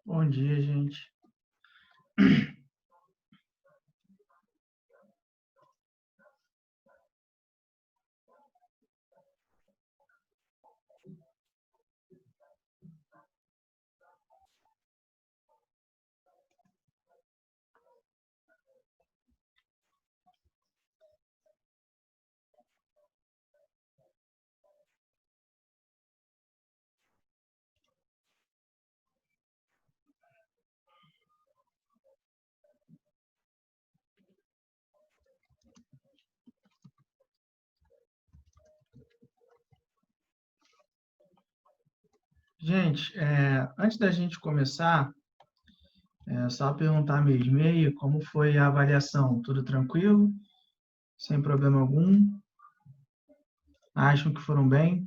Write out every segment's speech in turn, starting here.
Bom dia, gente. Gente, antes da gente começar, só perguntar mesmo, e aí, como foi a avaliação? Tudo tranquilo? Sem problema algum? Acham que foram bem?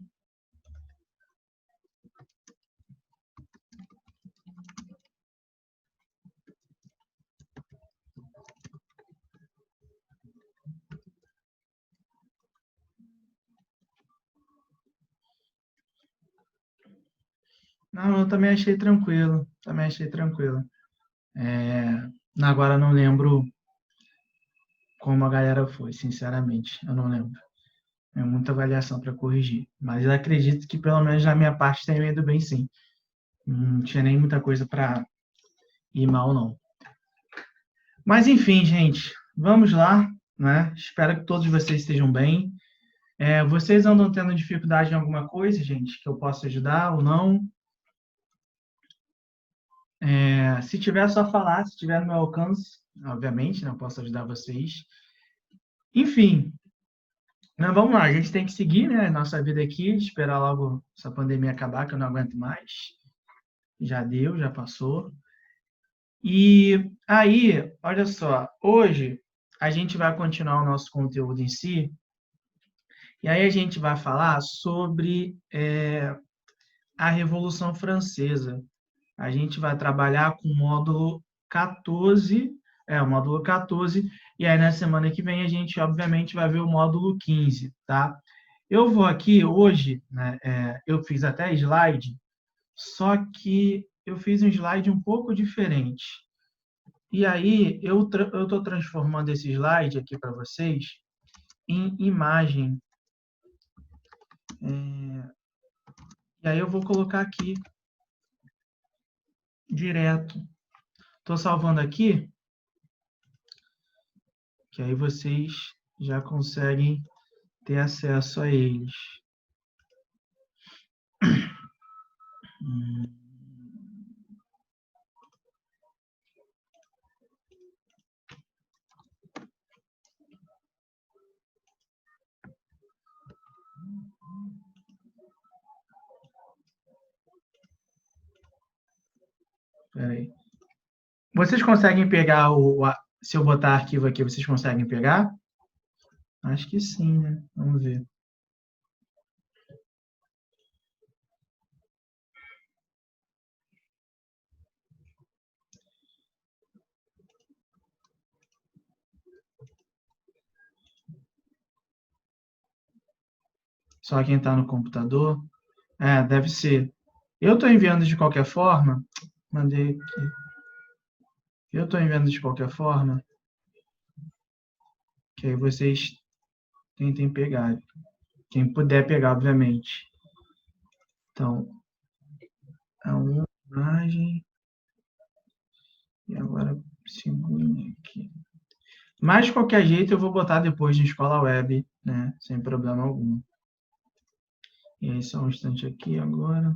Não, eu também achei tranquilo. Também achei tranquilo. Agora não lembro como a galera foi, sinceramente. Eu não lembro. É muita avaliação para corrigir. Mas eu acredito que pelo menos na minha parte tenha ido bem, sim. Não tinha nem muita coisa para ir mal, não. Mas enfim, gente, vamos lá, né? Espero que todos vocês estejam bem. Vocês andam tendo dificuldade em alguma coisa, gente, que eu possa ajudar ou não? Se tiver, é só falar. Se tiver no meu alcance, obviamente, não posso ajudar vocês. Enfim, né, vamos lá. A gente tem que seguir, né, nossa vida aqui, esperar logo essa pandemia acabar, que eu não aguento mais. Já deu, já passou. E aí, olha só, hoje a gente vai continuar o nosso conteúdo em si. E aí a gente vai falar sobre a Revolução Francesa. A gente vai trabalhar com o módulo 14, o módulo 14, e aí na semana que vem a gente, obviamente, vai ver o módulo 15, tá? Eu vou aqui hoje, né, eu fiz até slide, só que eu fiz um slide um pouco diferente. E aí eu estou transformando esse slide aqui para vocês em imagem. E aí eu vou colocar aqui direto. Estou salvando aqui, que aí vocês já conseguem ter acesso a eles. Espera aí. Vocês conseguem pegar se eu botar arquivo aqui, vocês conseguem pegar? Acho que sim, né? Vamos ver. Só quem está no computador? Deve ser. Eu estou enviando de qualquer forma. Mandei aqui. Eu estou enviando de qualquer forma. Que aí vocês tentem pegar. Quem puder pegar, obviamente. Então, a imagem. E agora, segunda aqui. Mas, de qualquer jeito, eu vou botar depois na escola web, né? Sem problema algum. E aí, só um instante aqui agora.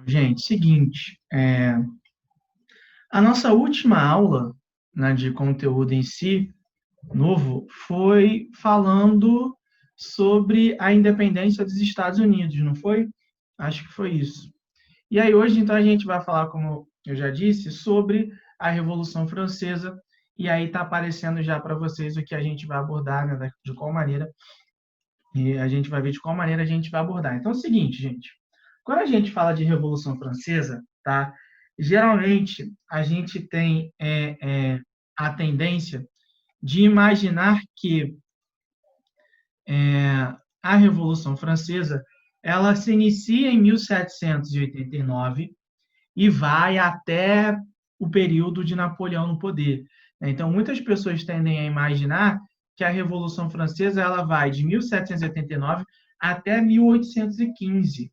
Gente, seguinte, a nossa última aula, né, de conteúdo em si, novo, foi falando sobre a independência dos Estados Unidos, não foi? Acho que foi isso. E aí hoje, então, a gente vai falar, como eu já disse, sobre a Revolução Francesa, e aí está aparecendo já para vocês o que a gente vai abordar, né, de qual maneira, e a gente vai ver de qual maneira a gente vai abordar. Então é o seguinte, gente, quando a gente fala de Revolução Francesa, tá? Geralmente, a gente tem a tendência de imaginar que a Revolução Francesa ela se inicia em 1789 e vai até o período de Napoleão no poder. Então, muitas pessoas tendem a imaginar que a Revolução Francesa ela vai de 1789 até 1815,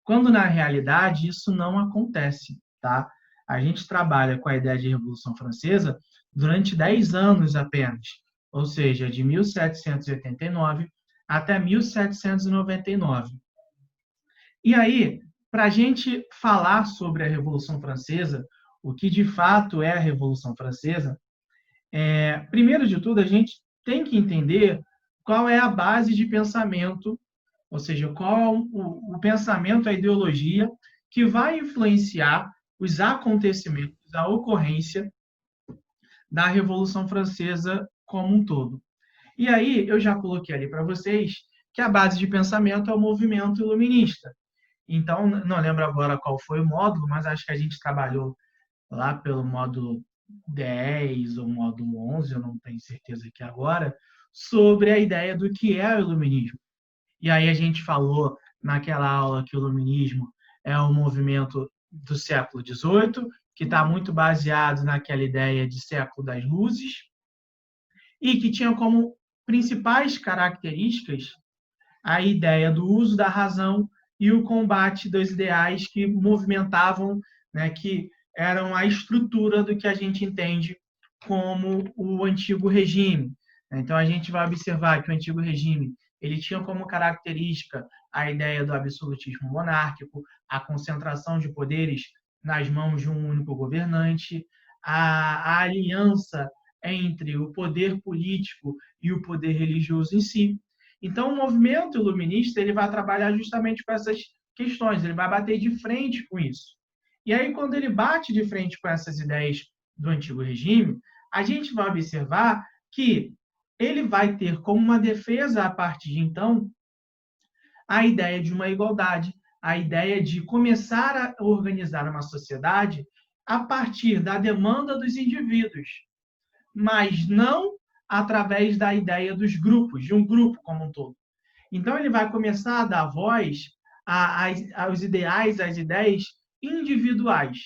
quando na realidade isso não acontece, tá? A gente trabalha com a ideia de Revolução Francesa durante 10 anos apenas, ou seja, de 1789 até 1799. E aí, para a gente falar sobre a Revolução Francesa, o que de fato é a Revolução Francesa, primeiro de tudo, a gente tem que entender qual é a base de pensamento, ou seja, qual é o pensamento, a ideologia que vai influenciar os acontecimentos, a ocorrência da Revolução Francesa como um todo. E aí, eu já coloquei ali para vocês que a base de pensamento é o movimento iluminista. Então, não lembro agora qual foi o módulo, mas acho que a gente trabalhou lá pelo módulo 10 ou módulo 11, eu não tenho certeza aqui agora, sobre a ideia do que é o iluminismo. E aí a gente falou naquela aula que o iluminismo é um movimento do século XVIII, que está muito baseado naquela ideia de século das luzes, e que tinha como principais características a ideia do uso da razão e o combate dos ideais que movimentavam, né, que eram a estrutura do que a gente entende como o antigo regime. Então, a gente vai observar que o antigo regime ele tinha como característica a ideia do absolutismo monárquico, a concentração de poderes nas mãos de um único governante, a aliança entre o poder político e o poder religioso em si. Então, o movimento iluminista ele vai trabalhar justamente com essas questões, ele vai bater de frente com isso. E aí, quando ele bate de frente com essas ideias do antigo regime, a gente vai observar que ele vai ter como uma defesa, a partir de então, a ideia de uma igualdade, a ideia de começar a organizar uma sociedade a partir da demanda dos indivíduos, mas não através da ideia dos grupos, de um grupo como um todo. Então, ele vai começar a dar voz aos ideais, às ideias individuais.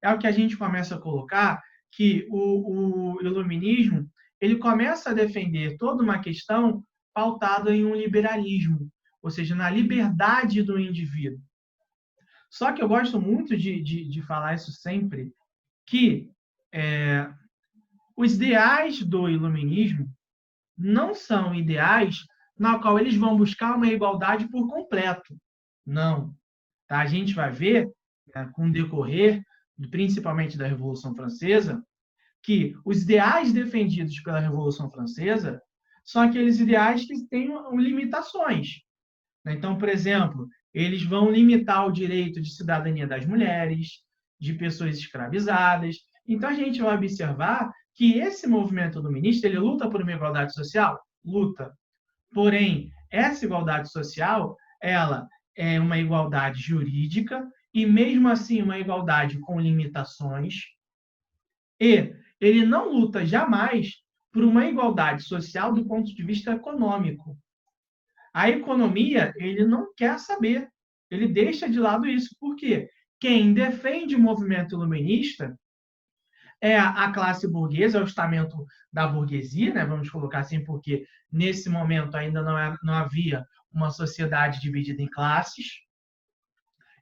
É o que a gente começa a colocar que o iluminismo ele começa a defender toda uma questão pautada em um liberalismo, ou seja, na liberdade do indivíduo. Só que eu gosto muito de falar isso sempre, que os ideais do iluminismo não são ideais na qual eles vão buscar uma igualdade por completo. Não. Tá? A gente vai ver, com o decorrer, principalmente da Revolução Francesa, que os ideais defendidos pela Revolução Francesa são aqueles ideais que têm limitações. Então, por exemplo, eles vão limitar o direito de cidadania das mulheres, de pessoas escravizadas. Então, a gente vai observar que esse movimento iluminista ele luta por uma igualdade social? Luta. Porém, essa igualdade social ela é uma igualdade jurídica e, mesmo assim, uma igualdade com limitações. E ele não luta jamais por uma igualdade social do ponto de vista econômico. A economia, ele não quer saber. Ele deixa de lado isso. Por quê? Quem defende o movimento iluminista é a classe burguesa, é o estamento da burguesia, né? Vamos colocar assim, porque nesse momento ainda não havia uma sociedade dividida em classes.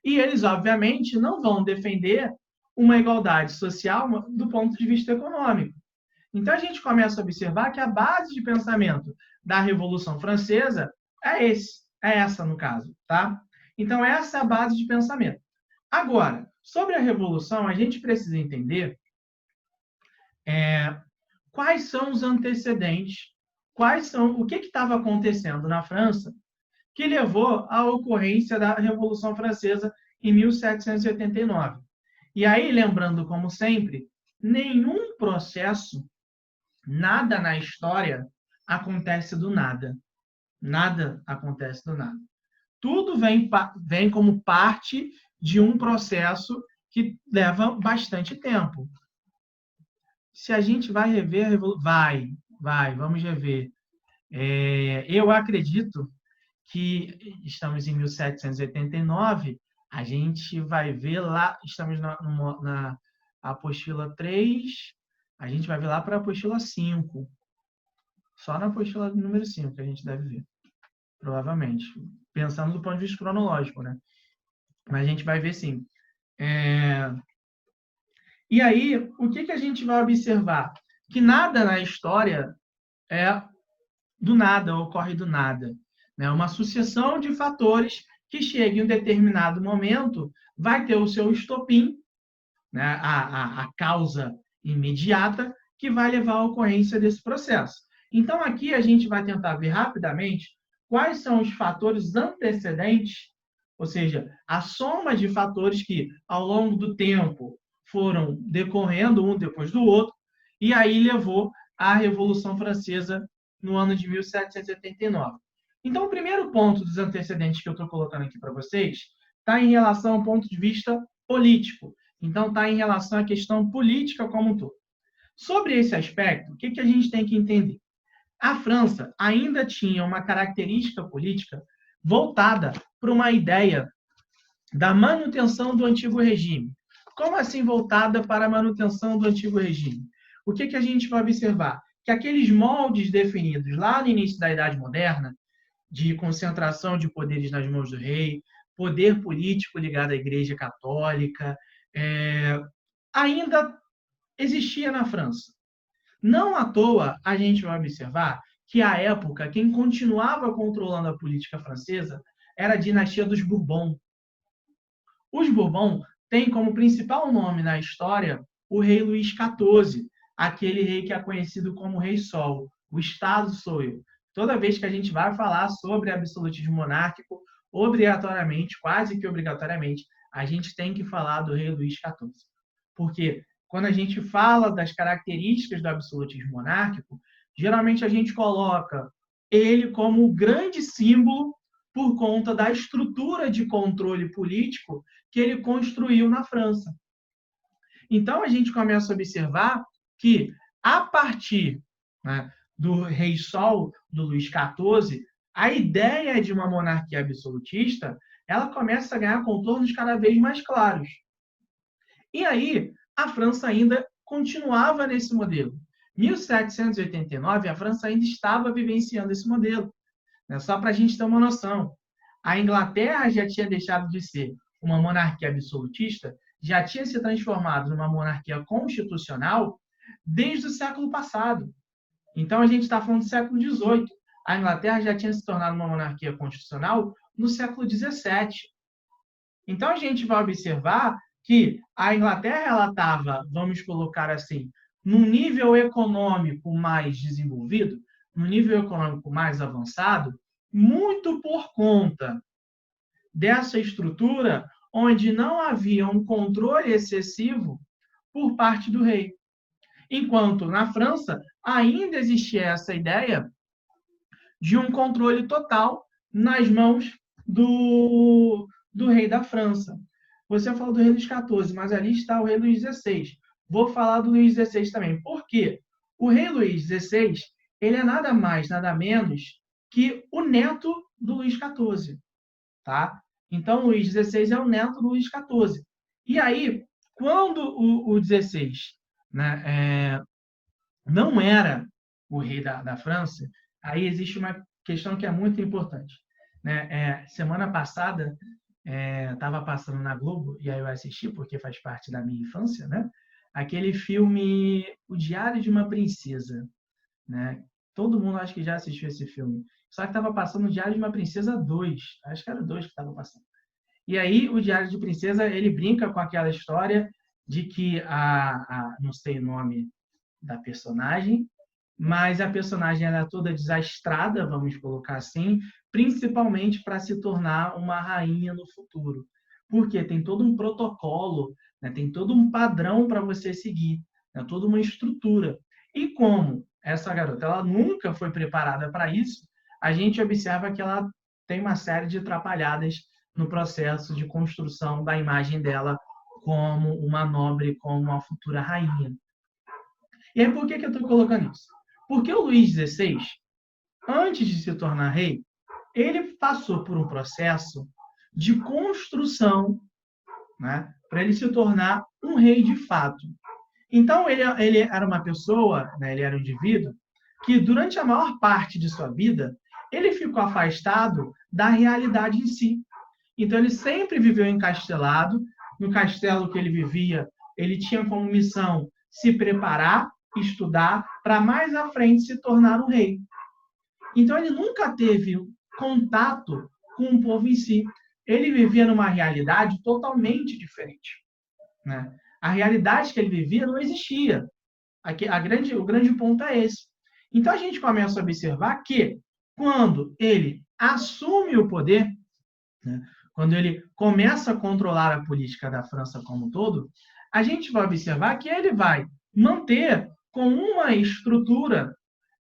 E eles, obviamente, não vão defender uma igualdade social do ponto de vista econômico. Então, a gente começa a observar que a base de pensamento da Revolução Francesa é essa, no caso. Tá? Então, essa é a base de pensamento. Agora, sobre a Revolução, a gente precisa entender quais são os antecedentes, o que estava acontecendo na França que levou à ocorrência da Revolução Francesa em 1789. E aí, lembrando, como sempre, nenhum processo, nada na história acontece do nada. Nada acontece do nada. Tudo vem como parte de um processo que leva bastante tempo. Se a gente vai rever a Revolução... vamos rever. Eu acredito que estamos em 1789, a gente vai ver lá, estamos na apostila 3, a gente vai ver lá para a apostila 5. Só na apostila número 5 que a gente deve ver, provavelmente. Pensando do ponto de vista cronológico, né? Mas a gente vai ver sim. E aí, o que a gente vai observar? Que nada na história é do nada, ocorre do nada. Né? Uma sucessão de fatores que chega em um determinado momento, vai ter o seu estopim, né? a causa imediata, que vai levar à ocorrência desse processo. Então, aqui a gente vai tentar ver rapidamente quais são os fatores antecedentes, ou seja, a soma de fatores que, ao longo do tempo, foram decorrendo um depois do outro, e aí levou à Revolução Francesa no ano de 1789. Então, o primeiro ponto dos antecedentes que eu estou colocando aqui para vocês está em relação ao ponto de vista político. Então, está em relação à questão política como um todo. Sobre esse aspecto, o que a gente tem que entender? A França ainda tinha uma característica política voltada para uma ideia da manutenção do antigo regime. Como assim voltada para a manutenção do antigo regime? O que a gente vai observar? Que aqueles moldes definidos lá no início da Idade Moderna, de concentração de poderes nas mãos do rei, poder político ligado à Igreja Católica, ainda existia na França. Não à toa, a gente vai observar que, à época, quem continuava controlando a política francesa era a dinastia dos Bourbon. Os Bourbon têm como principal nome na história o rei Luís XIV, aquele rei que é conhecido como Rei Sol. O Estado sou eu. Toda vez que a gente vai falar sobre absolutismo monárquico, obrigatoriamente, quase que obrigatoriamente, a gente tem que falar do rei Luís XIV. Porque quando a gente fala das características do absolutismo monárquico, geralmente a gente coloca ele como o grande símbolo por conta da estrutura de controle político que ele construiu na França. Então, a gente começa a observar que, a partir, né, do Rei Sol, do Luís XIV, a ideia de uma monarquia absolutista ela começa a ganhar contornos cada vez mais claros. E aí, a França ainda continuava nesse modelo. Em 1789, a França ainda estava vivenciando esse modelo. Né? Só para a gente ter uma noção. A Inglaterra já tinha deixado de ser uma monarquia absolutista, já tinha se transformado numa monarquia constitucional desde o século passado. Então, a gente está falando do século XVIII. A Inglaterra já tinha se tornado uma monarquia constitucional no século XVII. Então, a gente vai observar que a Inglaterra ela estava, vamos colocar assim, num nível econômico mais desenvolvido, num nível econômico mais avançado, muito por conta dessa estrutura onde não havia um controle excessivo por parte do rei. Enquanto na França ainda existia essa ideia de um controle total nas mãos do rei da França. Você falou do rei Luís XIV, mas ali está o rei Luís XVI. Vou falar do Luís XVI também. Por quê? O rei Luís XVI ele é nada mais, nada menos que o neto do Luís XIV. Tá? Então, o Luís XVI é o neto do Luís XIV. E aí, quando o XVI não era o rei da França, aí existe uma questão que é muito importante. Semana passada, estava passando na Globo, e aí eu assisti, porque faz parte da minha infância, né? Aquele filme O Diário de uma Princesa. Né? Todo mundo acho que já assistiu esse filme. Só que estava passando o Diário de uma Princesa 2. Acho que era o 2 que estava passando. E aí, o Diário de Princesa, ele brinca com aquela história de que não sei o nome da personagem, mas a personagem era toda desastrada, vamos colocar assim, principalmente para se tornar uma rainha no futuro. Porque tem todo um protocolo, né? Tem todo um padrão para você seguir, né? Toda uma estrutura. E como essa garota ela nunca foi preparada para isso, a gente observa que ela tem uma série de atrapalhadas no processo de construção da imagem dela como uma nobre, como uma futura rainha. E aí, por que eu estou colocando isso? Porque o Luís XVI, antes de se tornar rei, ele passou por um processo de construção, né, para ele se tornar um rei de fato. Então, ele era uma pessoa, né, ele era um indivíduo, que durante a maior parte de sua vida, ele ficou afastado da realidade em si. Então, ele sempre viveu encastelado. No castelo que ele vivia, ele tinha como missão se preparar, estudar, para mais à frente se tornar um rei. Então, ele nunca teve contato com o povo em si. Ele vivia numa realidade totalmente diferente, né? A realidade que ele vivia não existia. O grande ponto é esse. Então, a gente começa a observar que, quando ele assume o poder, né, quando ele começa a controlar a política da França como um todo, a gente vai observar que ele vai manter com uma estrutura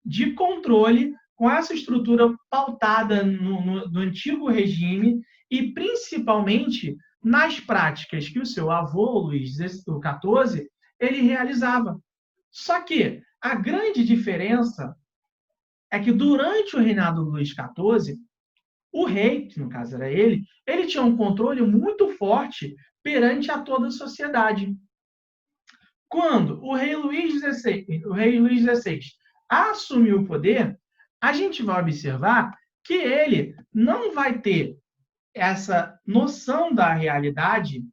de controle, com essa estrutura pautada no antigo regime e, principalmente, nas práticas que o seu avô, Luís XIV, ele realizava. Só que a grande diferença é que, durante o reinado do Luís XIV, o rei, que no caso era ele tinha um controle muito forte perante a toda a sociedade. Quando o rei Luís XVI assumiu o poder, a gente vai observar que ele não vai ter essa noção da realidade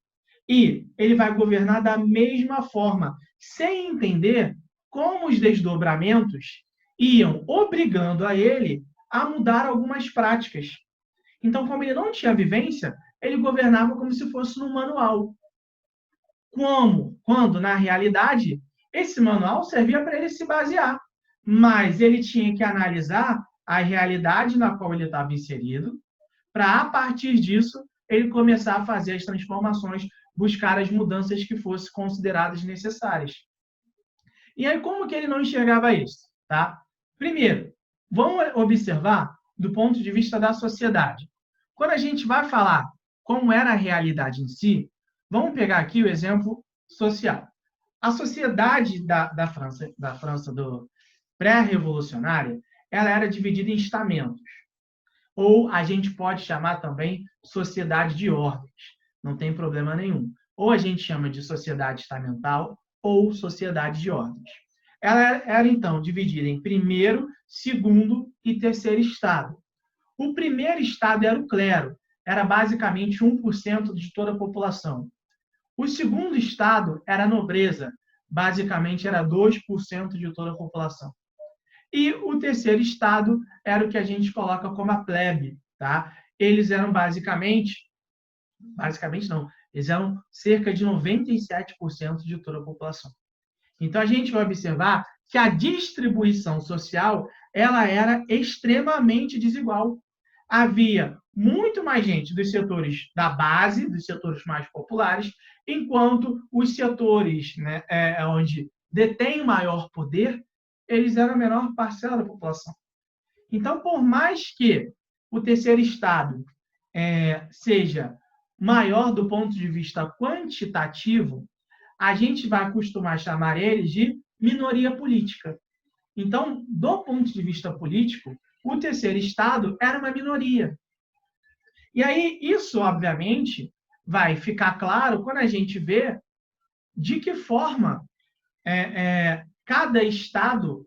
e ele vai governar da mesma forma, sem entender como os desdobramentos iam obrigando a ele a mudar algumas práticas. Então, como ele não tinha vivência, ele governava como se fosse no manual. Quando, na realidade, esse manual servia para ele se basear, mas ele tinha que analisar a realidade na qual ele estava inserido, para, a partir disso, ele começar a fazer as transformações, buscar as mudanças que fossem consideradas necessárias. E aí, como que ele não enxergava isso? Tá? Primeiro, vamos observar do ponto de vista da sociedade. Quando a gente vai falar como era a realidade em si, vamos pegar aqui o exemplo social. A sociedade da França pré-revolucionária, ela era dividida em estamentos. Ou a gente pode chamar também sociedade de ordens. Não tem problema nenhum. Ou a gente chama de sociedade estamental ou sociedade de ordens. Ela era, então, dividida em primeiro, segundo e terceiro estado. O primeiro estado era o clero, era basicamente 1% de toda a população. O segundo estado era a nobreza, basicamente era 2% de toda a população. E o terceiro estado era o que a gente coloca como a plebe, tá? Eles eram basicamente não, eles eram cerca de 97% de toda a população. Então, a gente vai observar que a distribuição social ela era extremamente desigual. Havia muito mais gente dos setores da base, dos setores mais populares, enquanto os setores, né, onde detém maior poder, eles eram a menor parcela da população. Então, por mais que o terceiro estado seja maior do ponto de vista quantitativo, a gente vai costumar chamar eles de minoria política. Então, do ponto de vista político, o terceiro estado era uma minoria. E aí, isso, obviamente, vai ficar claro quando a gente vê de que forma cada estado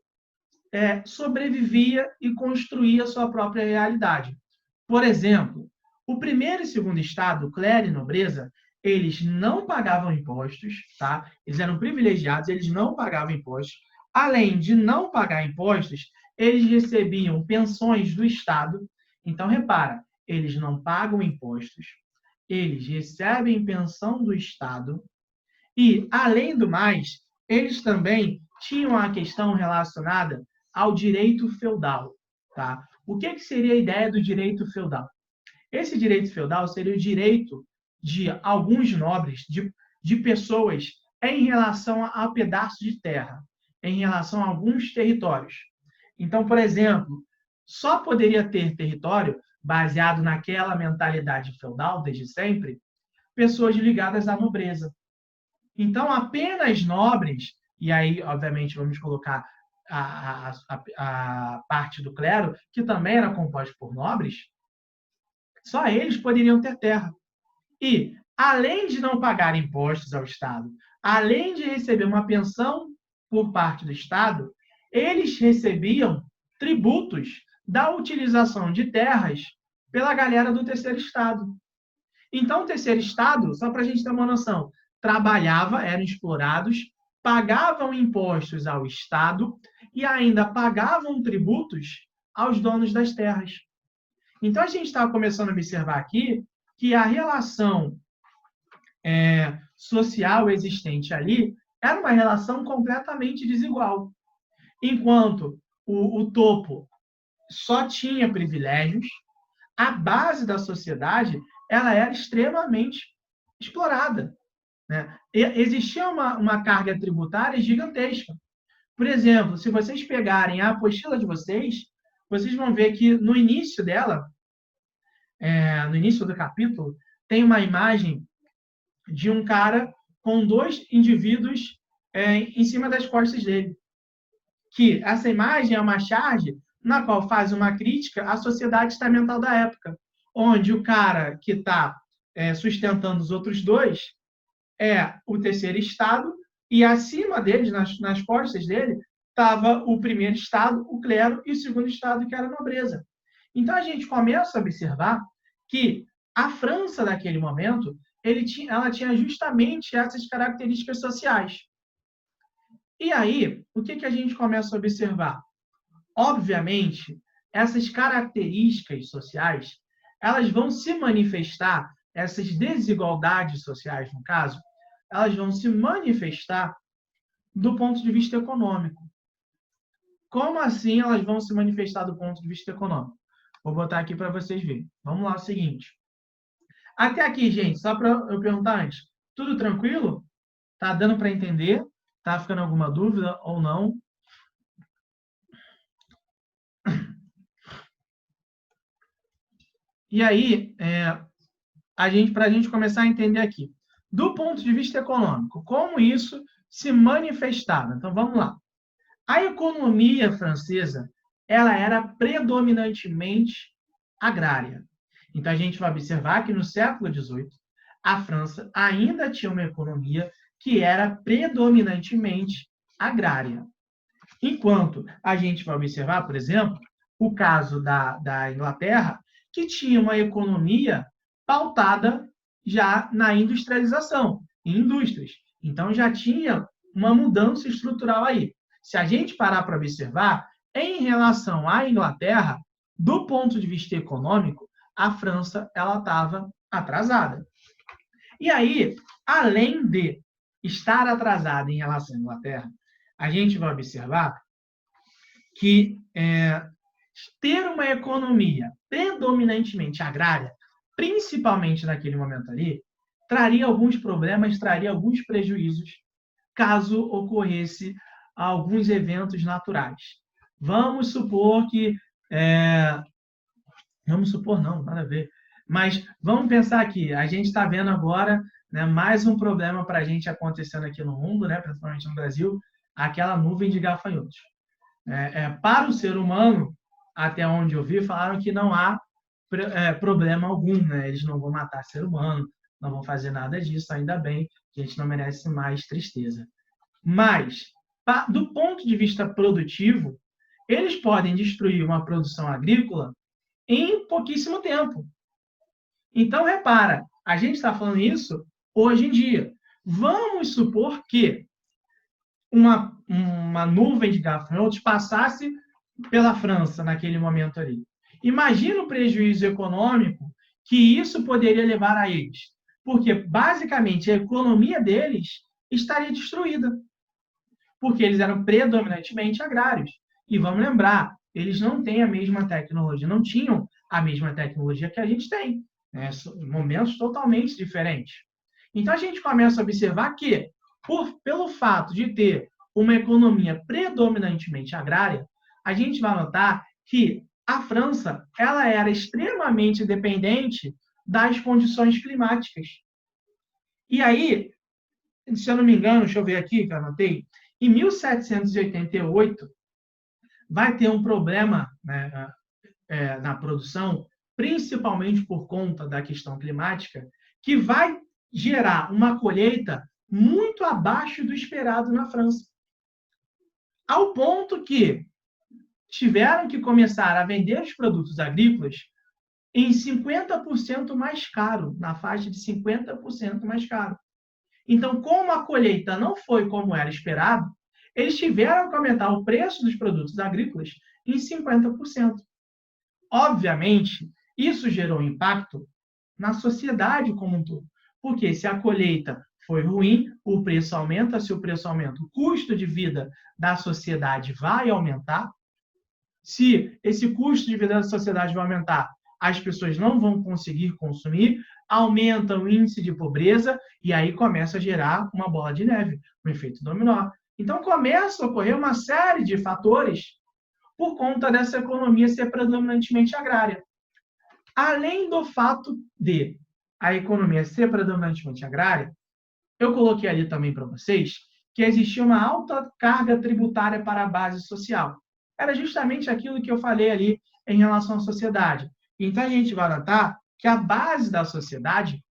sobrevivia e construía a sua própria realidade. Por exemplo, o primeiro e segundo estado, clero e nobreza, eles não pagavam impostos, tá? Eles eram privilegiados, eles não pagavam impostos. Além de não pagar impostos, eles recebiam pensões do Estado. Então, repara, eles não pagam impostos, eles recebem pensão do Estado e, além do mais, eles também tinham a questão relacionada ao direito feudal. Tá? O que seria a ideia do direito feudal? Esse direito feudal seria o direito de alguns nobres, de pessoas, em relação a pedaços de terra, em relação a alguns territórios. Então, por exemplo, só poderia ter território, baseado naquela mentalidade feudal, desde sempre, pessoas ligadas à nobreza. Então, apenas nobres, e aí, obviamente, vamos colocar a parte do clero, que também era composta por nobres, só eles poderiam ter terra. E, além de não pagar impostos ao Estado, além de receber uma pensão por parte do Estado, eles recebiam tributos da utilização de terras pela galera do terceiro Estado. Então, o terceiro Estado, só para a gente ter uma noção, trabalhava, eram explorados, pagavam impostos ao Estado e ainda pagavam tributos aos donos das terras. Então, a gente estava começando a observar aqui que a relação social existente ali era uma relação completamente desigual. Enquanto o topo só tinha privilégios, a base da sociedade ela era extremamente explorada. Né? Existia uma carga tributária gigantesca. Por exemplo, se vocês pegarem a apostila de vocês vão ver que no início dela, no início do capítulo, tem uma imagem de um cara com dois indivíduos em cima das costas dele. Que essa imagem é uma charge na qual faz uma crítica à sociedade estamental da época, onde o cara que está sustentando os outros dois é o terceiro estado e acima deles, nas costas dele, estava o primeiro estado, o clero, e o segundo estado, que era a nobreza. Então, a gente começa a observar que a França, naquele momento, ela tinha justamente essas características sociais. E aí, o que a gente começa a observar? Obviamente, essas características sociais, elas vão se manifestar, essas desigualdades sociais, no caso, elas vão se manifestar do ponto de vista econômico. Como assim elas vão se manifestar do ponto de vista econômico? Vou botar aqui para vocês verem. Vamos lá, é o seguinte. Até aqui, gente, só para eu perguntar antes, tudo tranquilo? Tá dando para entender? Tá ficando alguma dúvida ou não? E aí, para a gente começar a entender aqui, do ponto de vista econômico, como isso se manifestava. Então, vamos lá. A economia francesa ela era predominantemente agrária. Então, a gente vai observar que no século XVIII, a França ainda tinha uma economia que era predominantemente agrária. Enquanto a gente vai observar, por exemplo, o caso da Inglaterra, que tinha uma economia pautada já na industrialização, em indústrias. Então, já tinha uma mudança estrutural aí. Se a gente parar para observar, em relação à Inglaterra, do ponto de vista econômico, a França ela estava atrasada. E aí, além de estar atrasada em relação à Inglaterra, a gente vai observar que ter uma economia predominantemente agrária, principalmente naquele momento ali, traria alguns problemas, traria alguns prejuízos, caso ocorresse alguns eventos naturais. Vamos supor que... Vamos supor não, nada a ver. Mas vamos pensar aqui, a gente está vendo agora, né, mais um problema para a gente acontecendo aqui no mundo, né, principalmente no Brasil, aquela nuvem de gafanhotos. Para o ser humano, até onde eu vi, falaram que não há problema algum, né? Eles não vão matar ser humano, não vão fazer nada disso, ainda bem, a gente não merece mais tristeza. Mas, do ponto de vista produtivo, eles podem destruir uma produção agrícola em pouquíssimo tempo. Então, repara, a gente está falando isso hoje em dia. Vamos supor que uma nuvem de gafanhotos passasse pela França naquele momento ali. Imagina o prejuízo econômico que isso poderia levar a eles. Porque, basicamente, a economia deles estaria destruída. Porque eles eram predominantemente agrários. E vamos lembrar, eles não têm a mesma tecnologia, não tinham a mesma tecnologia que a gente tem. Né? Momentos totalmente diferentes. Então, a gente começa a observar que, pelo fato de ter uma economia predominantemente agrária, a gente vai notar que a França ela era extremamente dependente das condições climáticas. E aí, se eu não me engano, deixa eu ver aqui, que eu anotei, em 1788 vai ter um problema, né, na produção, principalmente por conta da questão climática, que vai gerar uma colheita muito abaixo do esperado na França. Ao ponto que tiveram que começar a vender os produtos agrícolas em 50% mais caro, na faixa de 50% mais caro. Então, como a colheita não foi como era esperado, eles tiveram que aumentar o preço dos produtos agrícolas em 50%. Obviamente, isso gerou impacto na sociedade como um todo. Porque se a colheita foi ruim, o preço aumenta. Se o preço aumenta, o custo de vida da sociedade vai aumentar. Se esse custo de vida da sociedade vai aumentar, as pessoas não vão conseguir consumir, aumenta o índice de pobreza e aí começa a gerar uma bola de neve, um efeito dominó. Então começa a ocorrer uma série de fatores por conta dessa economia ser predominantemente agrária. Além do fato de a economia ser predominantemente agrária, eu coloquei ali também para vocês que existia uma alta carga tributária para a base social. Era justamente aquilo que eu falei ali em relação à sociedade. Então, a gente vai notar que a base da sociedade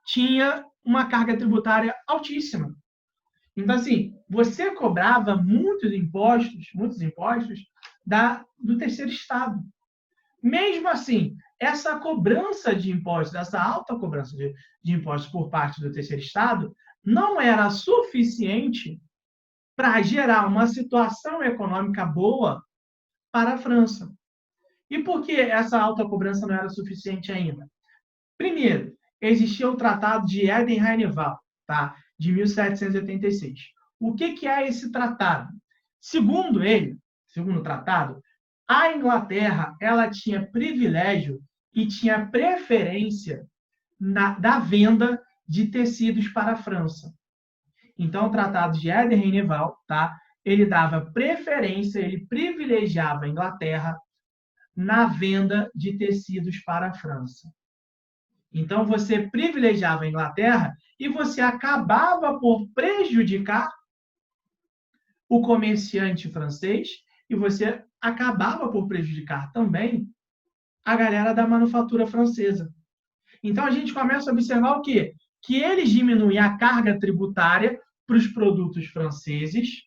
tinha uma carga tributária altíssima. Então, assim, você cobrava muitos impostos do terceiro estado. Mesmo assim, essa cobrança de impostos, essa alta cobrança de impostos por parte do terceiro estado, não era suficiente para gerar uma situação econômica boa para a França. E por que essa alta cobrança não era suficiente ainda? Primeiro, existia o Tratado de Eden-Reineval, tá? De 1786. O que é esse tratado? Segundo o tratado, a Inglaterra ela tinha privilégio e tinha preferência da venda de tecidos para a França. Então, o Tratado de Eden-Reineval, tá? Ele dava preferência, ele privilegiava a Inglaterra na venda de tecidos para a França. Então, você privilegiava a Inglaterra e você acabava por prejudicar o comerciante francês e você acabava por prejudicar também a galera da manufatura francesa. Então, a gente começa a observar o quê? Que eles diminuem a carga tributária para os produtos franceses,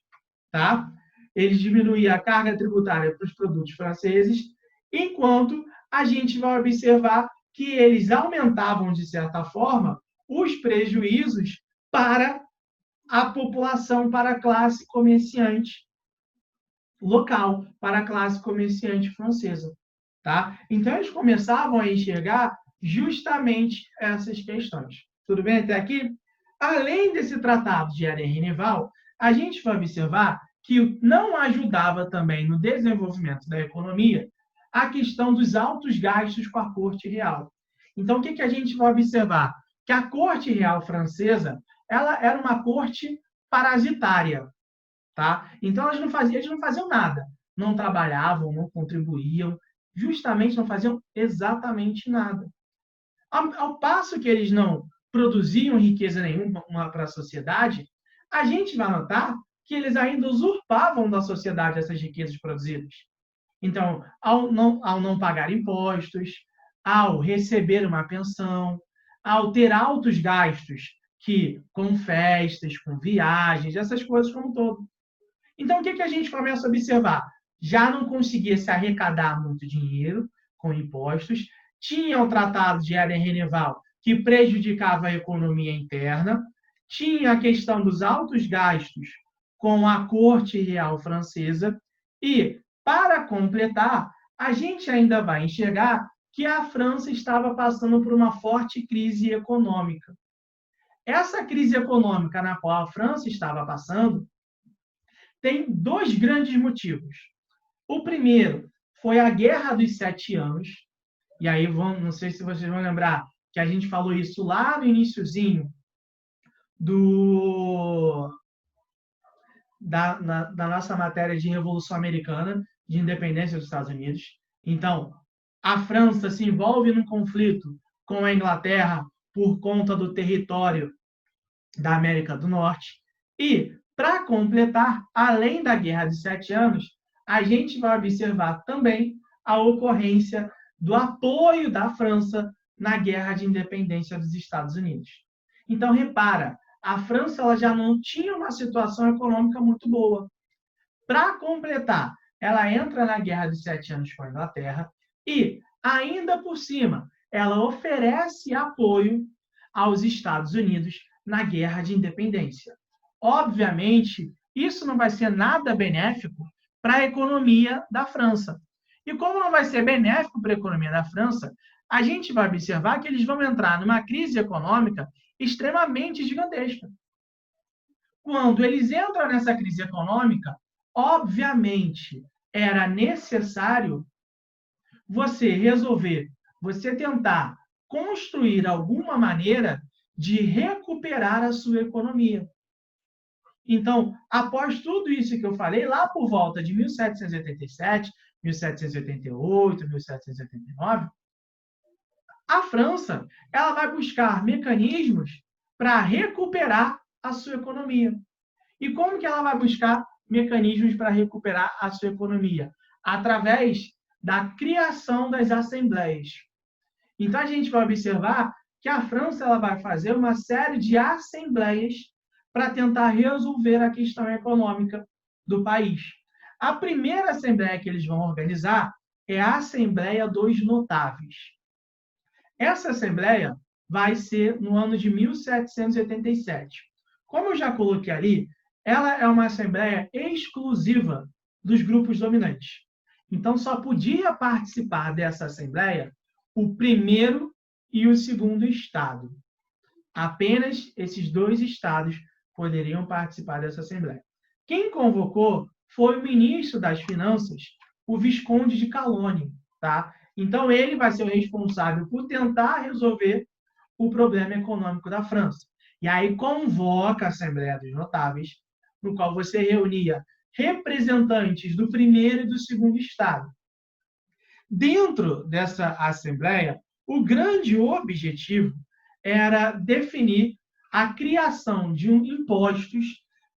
tá? Eles diminuem a carga tributária para os produtos franceses, enquanto a gente vai observar que eles aumentavam, de certa forma, os prejuízos para a população, para a classe comerciante local, para a classe comerciante francesa. Tá? Então, eles começavam a enxergar justamente essas questões. Tudo bem até aqui? Além desse tratado de Eden-Reineval, a gente vai observar que não ajudava também no desenvolvimento da economia a questão dos altos gastos com a corte real. Então, o que a gente vai observar? Que a corte real francesa ela era uma corte parasitária. Tá? Então, eles não faziam nada. Não trabalhavam, não contribuíam, justamente não faziam exatamente nada. Ao passo que eles não produziam riqueza nenhuma para a sociedade, a gente vai notar que eles ainda usurpavam da sociedade essas riquezas produzidas. Então, ao não pagar impostos, ao receber uma pensão, ao ter altos gastos com festas, com viagens, essas coisas como um todo. Então, o que a gente começa a observar? Já não conseguia se arrecadar muito dinheiro com impostos, tinha o Tratado de Eden-Reineval, que prejudicava a economia interna, tinha a questão dos altos gastos com a corte real francesa e, para completar, a gente ainda vai enxergar que a França estava passando por uma forte crise econômica. Essa crise econômica na qual a França estava passando tem dois grandes motivos. O primeiro foi a Guerra dos 7 Anos, e aí não sei se vocês vão lembrar que a gente falou isso lá no iniciozinho da nossa matéria de Revolução Americana, de independência dos Estados Unidos. Então, a França se envolve num conflito com a Inglaterra por conta do território da América do Norte. E, para completar, além da Guerra dos 7 Anos, a gente vai observar também a ocorrência do apoio da França na Guerra de Independência dos Estados Unidos. Então, repara, a França ela já não tinha uma situação econômica muito boa. Para completar, ela entra na Guerra dos 7 Anos com a Inglaterra e, ainda por cima, ela oferece apoio aos Estados Unidos na Guerra de Independência. Obviamente, isso não vai ser nada benéfico para a economia da França. E como não vai ser benéfico para a economia da França, a gente vai observar que eles vão entrar numa crise econômica extremamente gigantesca. Quando eles entram nessa crise econômica, obviamente, era necessário você resolver, você tentar construir alguma maneira de recuperar a sua economia. Então, após tudo isso que eu falei, lá por volta de 1787, 1788, 1789, a França ela vai buscar mecanismos para recuperar a sua economia. E como que ela vai buscar mecanismos para recuperar a sua economia? Através da criação das assembleias. Então, a gente vai observar que a França ela vai fazer uma série de assembleias para tentar resolver a questão econômica do país. A primeira assembleia que eles vão organizar é a Assembleia dos Notáveis. Essa assembleia vai ser no ano de 1787. Como eu já coloquei ali, ela é uma assembleia exclusiva dos grupos dominantes. Então, só podia participar dessa assembleia o primeiro e o segundo estado. Apenas esses dois estados poderiam participar dessa assembleia. Quem convocou foi o ministro das Finanças, o Visconde de Calonne, tá? Então, ele vai ser o responsável por tentar resolver o problema econômico da França. E aí convoca a Assembleia dos Notáveis, no qual você reunia representantes do primeiro e do segundo estado. Dentro dessa Assembleia, o grande objetivo era definir a criação de impostos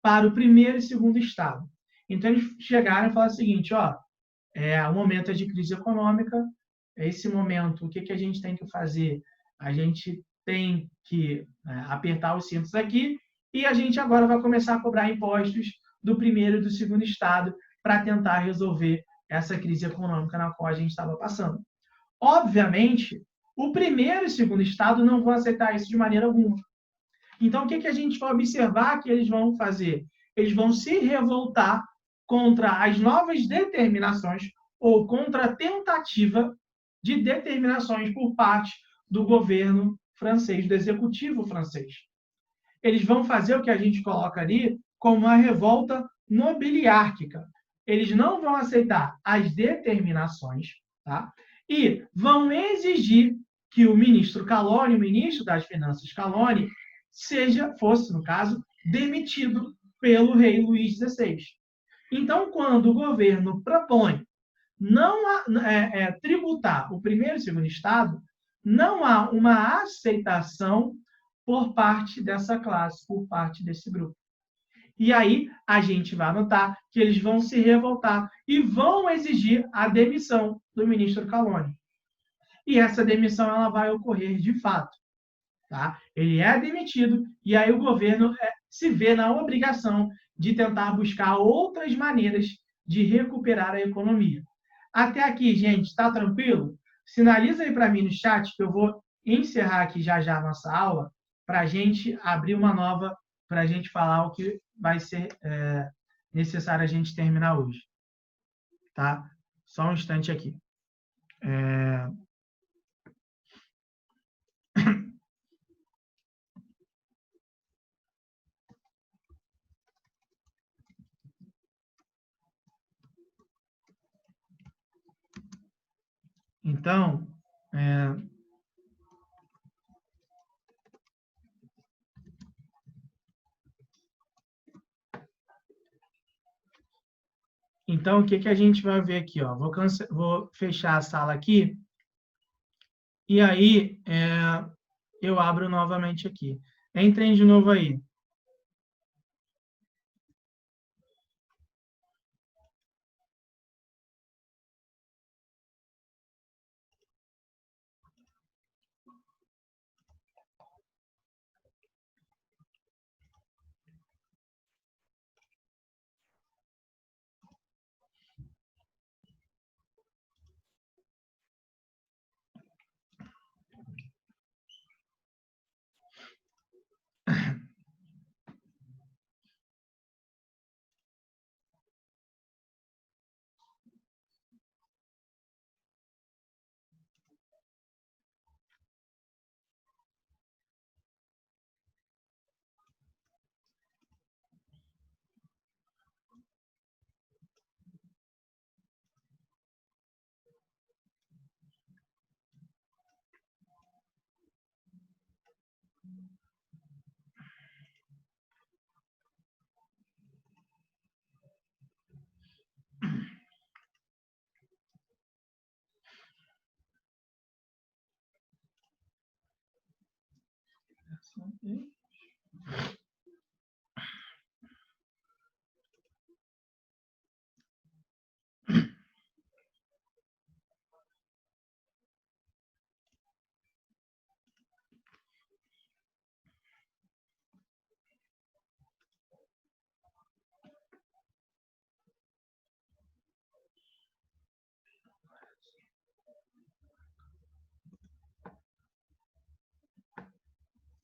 para o primeiro e segundo estado. Então, eles chegaram e falaram o seguinte, o momento é de crise econômica, esse momento, o que a gente tem que fazer? A gente tem que apertar os cintos aqui e a gente agora vai começar a cobrar impostos do primeiro e do segundo estado para tentar resolver essa crise econômica na qual a gente estava passando. Obviamente, o primeiro e segundo estado não vão aceitar isso de maneira alguma. Então, o que a gente vai observar que eles vão fazer? Eles vão se revoltar contra as novas determinações ou contra a tentativa de determinações por parte do governo francês, do executivo francês. Eles vão fazer o que a gente coloca ali como uma revolta nobiliárquica. Eles não vão aceitar as determinações, tá? E vão exigir que o ministro Calonne, o ministro das Finanças Calonne, fosse, no caso, demitido pelo rei Luís XVI. Então, quando o governo propõe não tributar o primeiro e segundo estado, não há uma aceitação por parte dessa classe, por parte desse grupo. E aí a gente vai notar que eles vão se revoltar e vão exigir a demissão do ministro Calonne. E essa demissão ela vai ocorrer de fato. Tá? Ele é demitido e aí o governo se vê na obrigação de tentar buscar outras maneiras de recuperar a economia. Até aqui, gente, está tranquilo? Sinaliza aí para mim no chat que eu vou encerrar aqui já a nossa aula para a gente abrir uma nova, para a gente falar o que vai ser necessário a gente terminar hoje. Tá? Só um instante aqui. Então, Então, o que a gente vai ver aqui? Vou fechar a sala aqui e aí eu abro novamente aqui. Entrem de novo aí.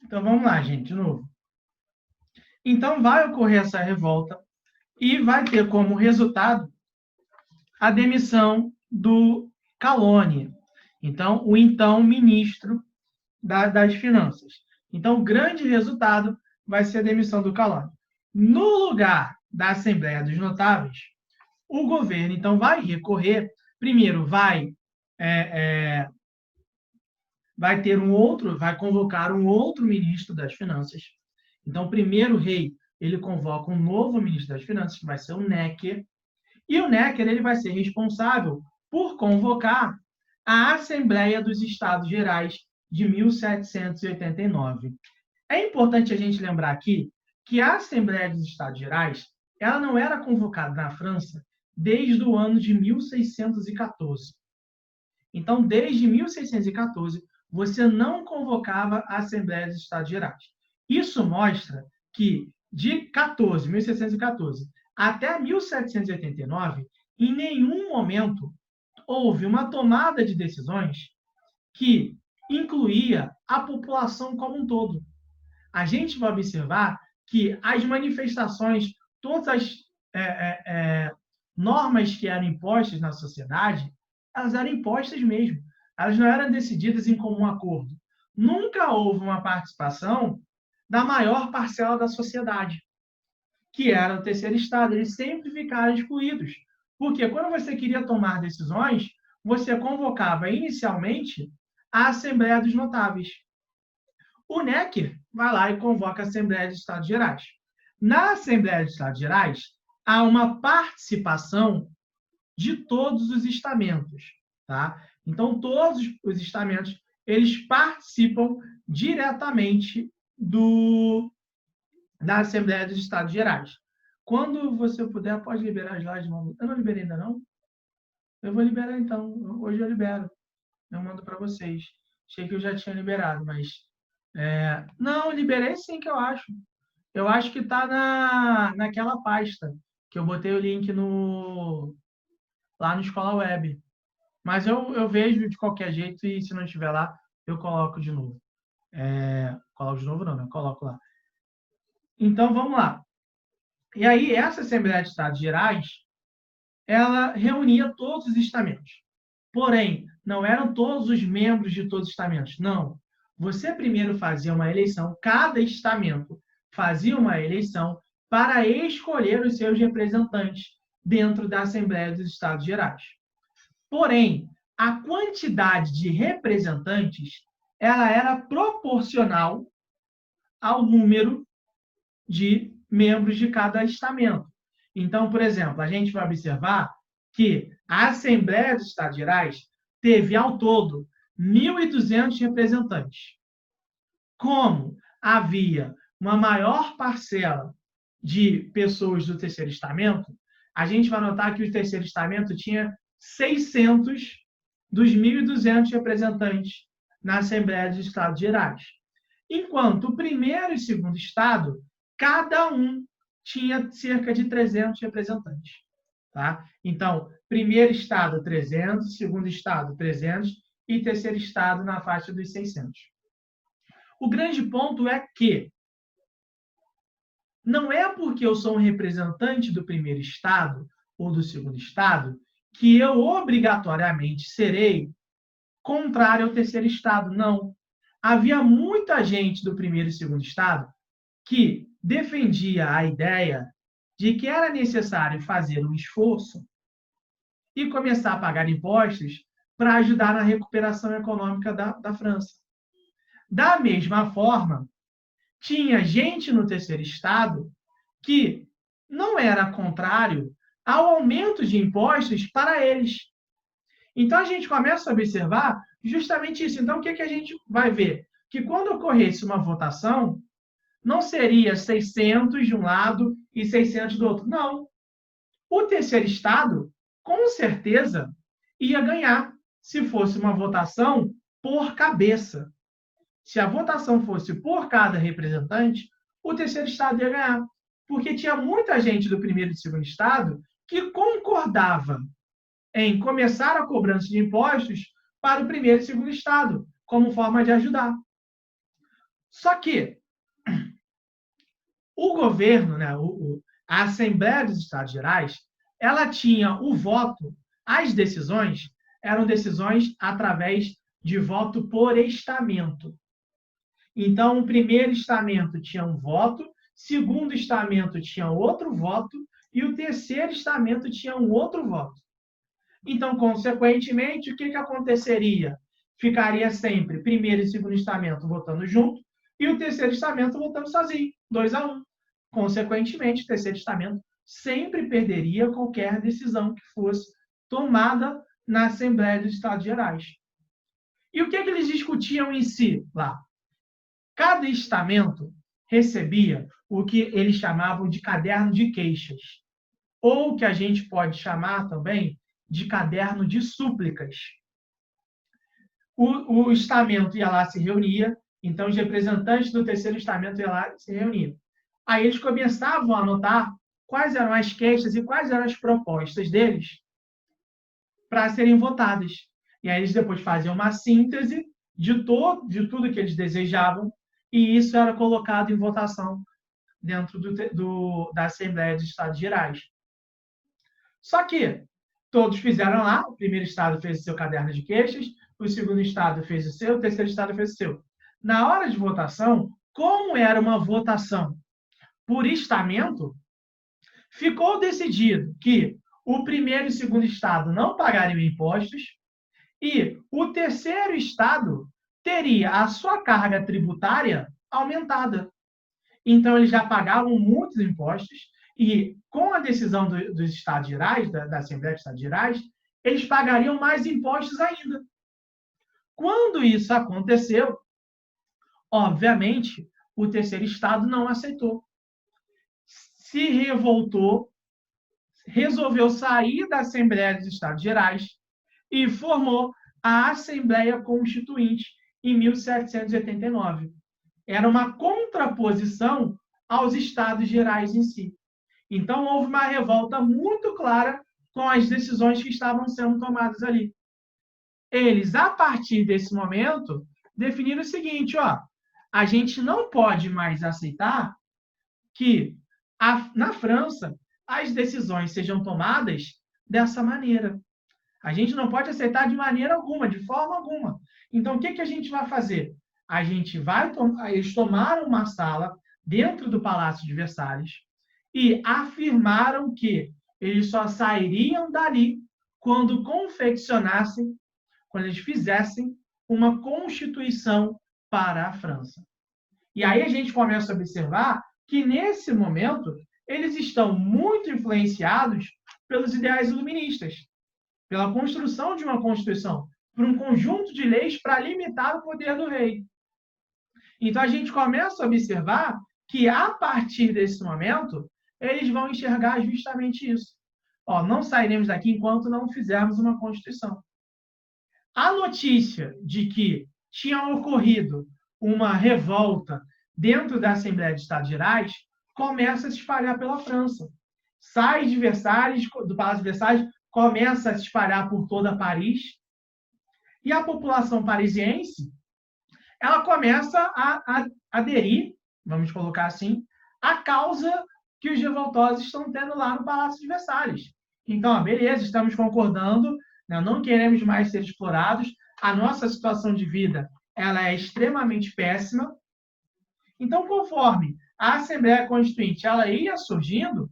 Então, vamos lá, gente, de novo. Então, vai ocorrer essa revolta e vai ter como resultado a demissão do Calone. Então, o então ministro das Finanças. Então, o grande resultado vai ser a demissão do Calone. No lugar da Assembleia dos Notáveis, o governo, então, vai recorrer, primeiro, vai ter vai convocar um outro ministro das Finanças. Então, o primeiro rei, ele convoca um novo ministro das Finanças, que vai ser o Necker, e o Necker ele vai ser responsável por convocar a Assembleia dos Estados Gerais de 1789. É importante a gente lembrar aqui que a Assembleia dos Estados Gerais ela não era convocada na França desde o ano de 1614. Então, desde 1614, você não convocava a Assembleia dos Estados Gerais. Isso mostra que de 1614, até 1789, em nenhum momento houve uma tomada de decisões que incluía a população como um todo. A gente vai observar que as manifestações, todas as normas que eram impostas na sociedade, elas eram impostas mesmo. Elas não eram decididas em comum acordo. Nunca houve uma participação da maior parcela da sociedade, que era o terceiro estado. Eles sempre ficaram excluídos. Porque quando você queria tomar decisões, você convocava inicialmente a Assembleia dos Notáveis. O Necker vai lá e convoca a Assembleia dos Estados Gerais. Na Assembleia dos Estados Gerais, há uma participação de todos os estamentos. Tá? Então, todos os estamentos eles participam diretamente da Assembleia dos Estados Gerais. Quando você puder, pode liberar as slides. Eu não liberei ainda, não? Eu vou liberar, então. Hoje eu libero. Eu mando para vocês. Achei que eu já tinha liberado, mas... Não, liberei sim, que eu acho. Eu acho que está naquela pasta, que eu botei o link lá no Escola Web. Mas eu vejo de qualquer jeito e se não estiver lá, eu coloco de novo. Coloco de novo não, né? Coloco lá. Então, vamos lá. E aí, essa Assembleia de Estados Gerais, ela reunia todos os estamentos. Porém, não eram todos os membros de todos os estamentos. Não. Você primeiro fazia uma eleição, cada estamento fazia uma eleição para escolher os seus representantes dentro da Assembleia dos Estados Gerais. Porém, a quantidade de representantes ela era proporcional ao número de membros de cada estamento. Então, por exemplo, a gente vai observar que a Assembleia dos Estados Gerais teve, ao todo, 1.200 representantes. Como havia uma maior parcela de pessoas do terceiro estamento, a gente vai notar que o terceiro estamento tinha 600 dos 1.200 representantes na Assembleia dos Estados Gerais. Enquanto o primeiro e segundo estado, cada um tinha cerca de 300 representantes. Tá? Então, primeiro estado, 300, segundo estado, 300 e terceiro estado na faixa dos 600. O grande ponto é que não é porque eu sou um representante do primeiro estado ou do segundo estado que eu obrigatoriamente serei contrário ao terceiro estado. Não. Havia muita gente do primeiro e segundo estado que defendia a ideia de que era necessário fazer um esforço e começar a pagar impostos para ajudar na recuperação econômica da França. Da mesma forma, tinha gente no terceiro estado que não era contrário ao aumento de impostos para eles. Então, a gente começa a observar justamente isso. Então, o que a gente vai ver? Que quando ocorresse uma votação, não seria 600 de um lado e 600 do outro. Não. O terceiro estado, com certeza, ia ganhar se fosse uma votação por cabeça. Se a votação fosse por cada representante, o terceiro estado ia ganhar. Porque tinha muita gente do primeiro e segundo estado que concordava em começar a cobrança de impostos para o primeiro e segundo estado, como forma de ajudar. Só que o governo, né, a Assembleia dos Estados Gerais, ela tinha o voto, as decisões eram decisões através de voto por estamento. Então, o primeiro estamento tinha um voto, segundo estamento tinha outro voto e o terceiro estamento tinha um outro voto. Então, consequentemente, o que aconteceria? Ficaria sempre primeiro e segundo estamento votando junto e o terceiro estamento votando sozinho, 2-1. Consequentemente, o terceiro estamento sempre perderia qualquer decisão que fosse tomada na Assembleia dos Estados Gerais. E o que eles discutiam em si lá? Cada estamento recebia o que eles chamavam de caderno de queixas, ou que a gente pode chamar também de caderno de súplicas. O estamento ia lá, se reunia, então os representantes do terceiro estamento iam lá e se reuniam. Aí eles começavam a anotar quais eram as queixas e quais eram as propostas deles para serem votadas. E aí eles depois faziam uma síntese de tudo que eles desejavam, e isso era colocado em votação dentro da Assembleia dos Estados Gerais. Só que todos fizeram lá, o primeiro estado fez o seu caderno de queixas, o segundo estado fez o seu, o terceiro estado fez o seu. Na hora de votação, como era uma votação por estamento, ficou decidido que o primeiro e o segundo estado não pagariam impostos e o terceiro estado teria a sua carga tributária aumentada. Então, eles já pagavam muitos impostos e, com a decisão dos Estados Gerais, da Assembleia dos Estados Gerais, eles pagariam mais impostos ainda. Quando isso aconteceu, obviamente, o terceiro estado não aceitou. Se revoltou, resolveu sair da Assembleia dos Estados Gerais e formou a Assembleia Constituinte em 1789. Era uma contraposição aos Estados Gerais em si. Então, houve uma revolta muito clara com as decisões que estavam sendo tomadas ali. Eles, a partir desse momento, definiram o seguinte: a gente não pode mais aceitar que, na França, as decisões sejam tomadas dessa maneira. A gente não pode aceitar de maneira alguma, de forma alguma. Então, o que a gente vai fazer? Eles tomaram uma sala dentro do Palácio de Versalhes e afirmaram que eles só sairiam dali quando eles fizessem uma constituição para a França. E aí a gente começa a observar que, nesse momento, eles estão muito influenciados pelos ideais iluministas, pela construção de uma Constituição, por um conjunto de leis para limitar o poder do rei. Então, a gente começa a observar que, a partir desse momento, eles vão enxergar justamente isso. Ó, não sairemos daqui enquanto não fizermos uma Constituição. A notícia de que tinha ocorrido uma revolta dentro da Assembleia de Estados Gerais começa a se espalhar pela França. Sai de Versalhes, do Palácio de Versalhes, começa a se espalhar por toda Paris, e a população parisiense ela começa a aderir, vamos colocar assim, à causa que os revoltosos estão tendo lá no Palácio de Versalhes. Então, beleza, estamos concordando, né? Não queremos mais ser explorados, a nossa situação de vida ela é extremamente péssima. Então, conforme a Assembleia Constituinte ela ia surgindo,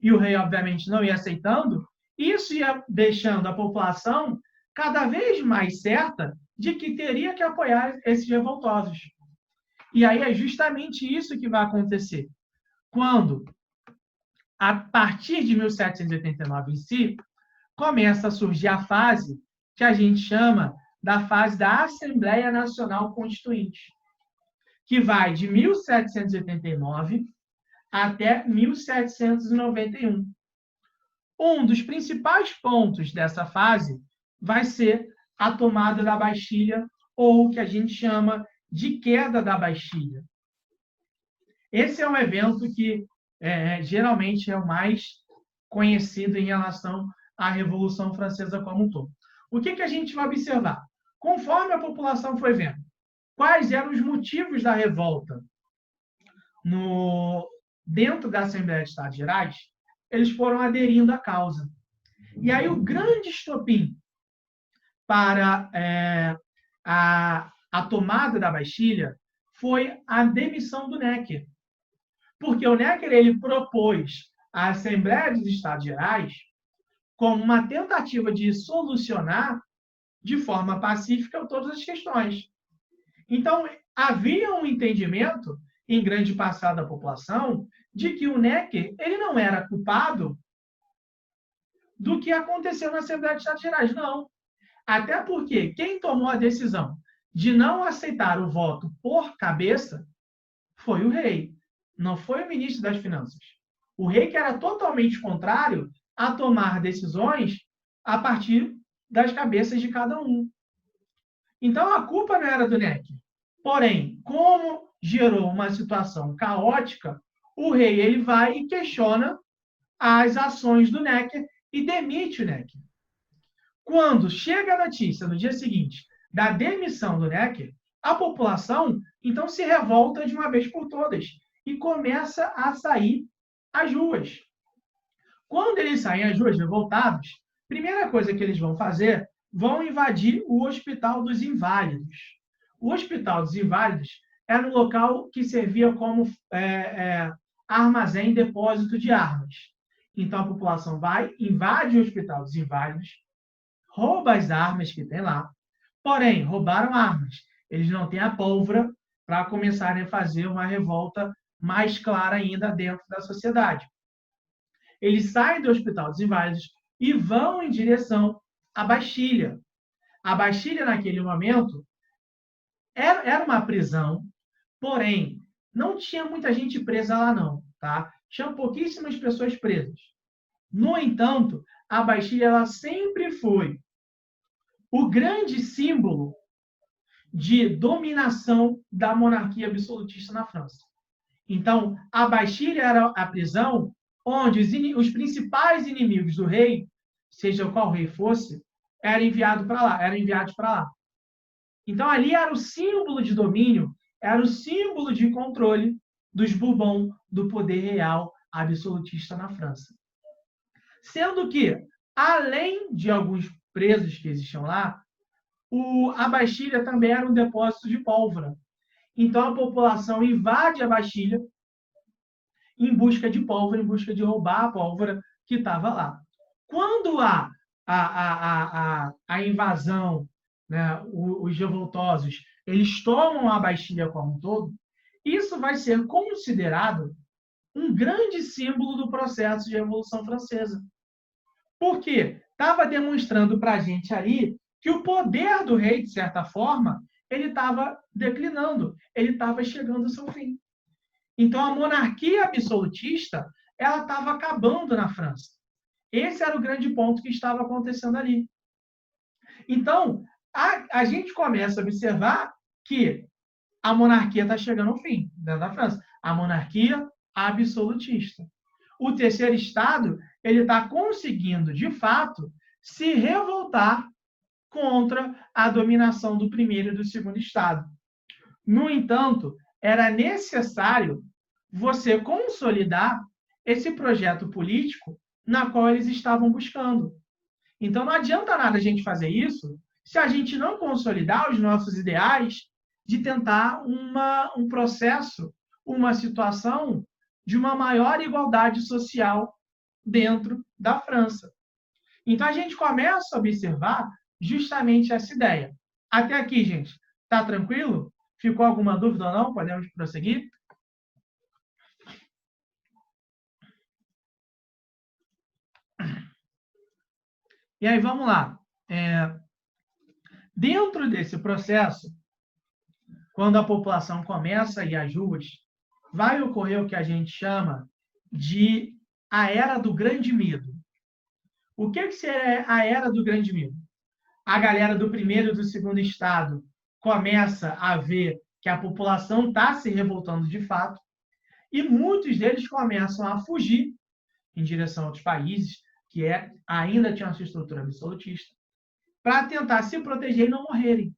e o rei, obviamente, não ia aceitando, isso ia deixando a população cada vez mais certa de que teria que apoiar esses revoltosos. E aí é justamente isso que vai acontecer. Quando, a partir de 1789 em si, começa a surgir a fase que a gente chama da fase da Assembleia Nacional Constituinte, que vai de 1789 até 1791. Um dos principais pontos dessa fase vai ser a tomada da Bastilha, ou o que a gente chama de queda da Bastilha. Esse é um evento que geralmente é o mais conhecido em relação à Revolução Francesa como um todo. O que a gente vai observar? Conforme a população foi vendo quais eram os motivos da revolta dentro da Assembleia de Estados Gerais, eles foram aderindo à causa. E aí o grande estopim para a tomada da Bastilha foi a demissão do Necker. Porque o Necker ele propôs a Assembleia dos Estados Gerais como uma tentativa de solucionar de forma pacífica todas as questões. Então, havia um entendimento em grande parcela da população de que o Necker ele não era culpado do que aconteceu na Assembleia dos Estados Gerais. Não. Até porque quem tomou a decisão de não aceitar o voto por cabeça foi o rei, não foi o ministro das Finanças. O rei que era totalmente contrário a tomar decisões a partir das cabeças de cada um. Então, a culpa não era do Necker. Porém, como gerou uma situação caótica, o rei ele vai e questiona as ações do Necker e demite o Necker. Quando chega a notícia, no dia seguinte, da demissão do Necker, a população, então, se revolta de uma vez por todas e começa a sair às ruas. Quando eles saem às ruas revoltados, a primeira coisa que eles vão fazer, vão invadir o Hospital dos Inválidos. O Hospital dos Inválidos era um local que servia como armazém, depósito de armas. Então, a população vai, invade o Hospital dos Inválidos, rouba as armas que tem lá, porém, roubaram armas. Eles não têm a pólvora para começarem a fazer uma revolta mais clara ainda dentro da sociedade. Eles saem do Hospital dos Inválidos e vão em direção à Bastilha. A Bastilha, naquele momento, era uma prisão, porém, não tinha muita gente presa lá, não. Tá? Tinha pouquíssimas pessoas presas. No entanto, a Bastilha ela sempre foi o grande símbolo de dominação da monarquia absolutista na França. Então, a Bastilha era a prisão onde os principais inimigos do rei, seja qual rei fosse, eram enviados para lá. Então, ali era o símbolo de domínio, era o símbolo de controle dos Bourbon, do poder real absolutista na França. Sendo que, além de alguns presos que existiam lá, a Bastilha também era um depósito de pólvora. Então, a população invade a Bastilha em busca de pólvora, em busca de roubar a pólvora que estava lá. Quando há a invasão, né, os revoltosos, eles tomam a Bastilha como um todo, isso vai ser considerado um grande símbolo do processo de Revolução Francesa. Por quê? Estava demonstrando para a gente ali que o poder do rei, de certa forma, ele estava declinando, ele estava chegando ao seu fim. Então, a monarquia absolutista ela estava acabando na França. Esse era o grande ponto que estava acontecendo ali. Então, a gente começa a observar que a monarquia está chegando ao fim dentro da França. A monarquia absolutista. O terceiro estado ele está conseguindo, de fato, se revoltar contra a dominação do primeiro e do segundo estado. No entanto, era necessário você consolidar esse projeto político na qual eles estavam buscando. Então, não adianta nada a gente fazer isso se a gente não consolidar os nossos ideais de tentar um processo, uma situação de uma maior igualdade social dentro da França. Então, a gente começa a observar justamente essa ideia. Até aqui, gente, está tranquilo? Ficou alguma dúvida ou não? Podemos prosseguir? E aí, vamos lá. Dentro desse processo, quando a população começa a ir às ruas, vai ocorrer o que a gente chama de a Era do Grande Medo. O que seria a Era do Grande Medo? A galera do primeiro e do segundo estado começa a ver que a população está se revoltando de fato e muitos deles começam a fugir em direção a outros países que ainda tinham essa estrutura absolutista para tentar se proteger e não morrerem.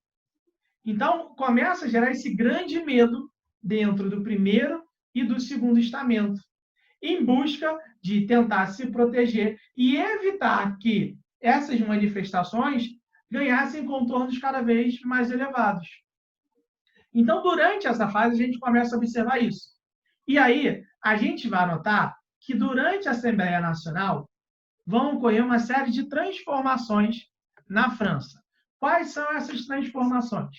Então, começa a gerar esse grande medo dentro do primeiro e do segundo estamento, em busca de tentar se proteger e evitar que essas manifestações ganhassem contornos cada vez mais elevados. Então, durante essa fase, a gente começa a observar isso. E aí, a gente vai notar que durante a Assembleia Nacional vão ocorrer uma série de transformações na França. Quais são essas transformações?